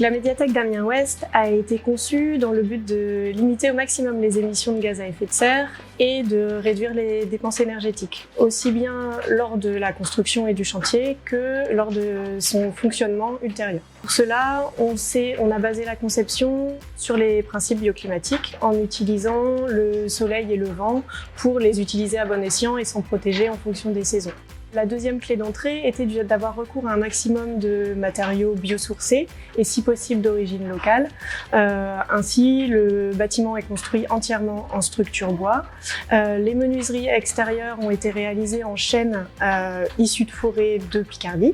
La médiathèque d'Amiens-Ouest a été conçue dans le but de limiter au maximum les émissions de gaz à effet de serre et de réduire les dépenses énergétiques, aussi bien lors de la construction et du chantier que lors de son fonctionnement ultérieur. Pour cela, on a basé la conception sur les principes bioclimatiques en utilisant le soleil et le vent pour les utiliser à bon escient et s'en protéger en fonction des saisons. La deuxième clé d'entrée était d'avoir recours à un maximum de matériaux biosourcés et si possible d'origine locale. Ainsi, le bâtiment est construit entièrement en structure bois. Les menuiseries extérieures ont été réalisées en chêne issu de forêts de Picardie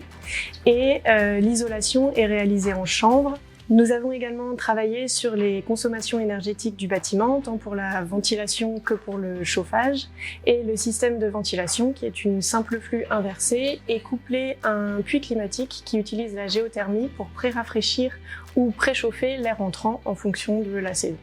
et l'isolation est réalisée en chanvre. Nous avons également travaillé sur les consommations énergétiques du bâtiment, tant pour la ventilation que pour le chauffage, et le système de ventilation qui est une simple flux inversée et couplé à un puits climatique qui utilise la géothermie pour pré-rafraîchir ou préchauffer l'air entrant en fonction de la saison.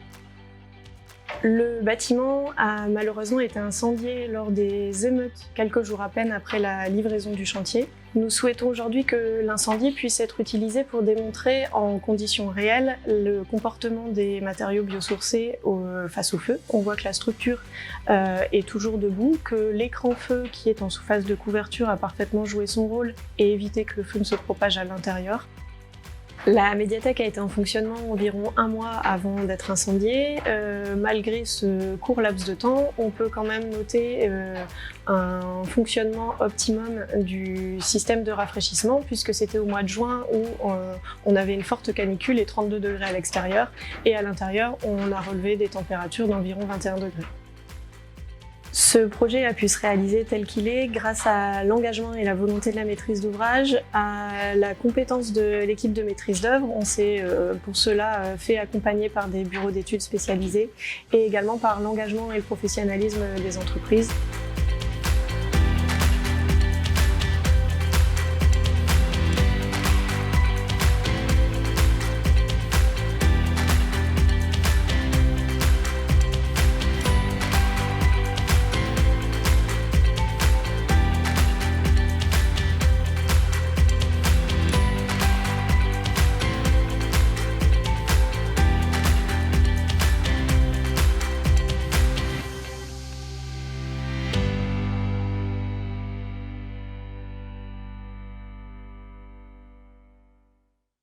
Le bâtiment a malheureusement été incendié lors des émeutes quelques jours à peine après la livraison du chantier. Nous souhaitons aujourd'hui que l'incendie puisse être utilisé pour démontrer en conditions réelles le comportement des matériaux biosourcés face au feu. On voit que la structure est toujours debout, que l'écran feu qui est en sous-phase de couverture a parfaitement joué son rôle et évité que le feu ne se propage à l'intérieur. La médiathèque a été en fonctionnement environ 1 mois avant d'être incendiée. Malgré ce court laps de temps, on peut quand même noter un fonctionnement optimum du système de rafraîchissement puisque c'était au mois de juin où on avait une forte canicule et 32 degrés à l'extérieur et à l'intérieur on a relevé des températures d'environ 21 degrés. Ce projet a pu se réaliser tel qu'il est grâce à l'engagement et la volonté de la maîtrise d'ouvrage, à la compétence de l'équipe de maîtrise d'œuvre. On s'est pour cela fait accompagner par des bureaux d'études spécialisés et également par l'engagement et le professionnalisme des entreprises.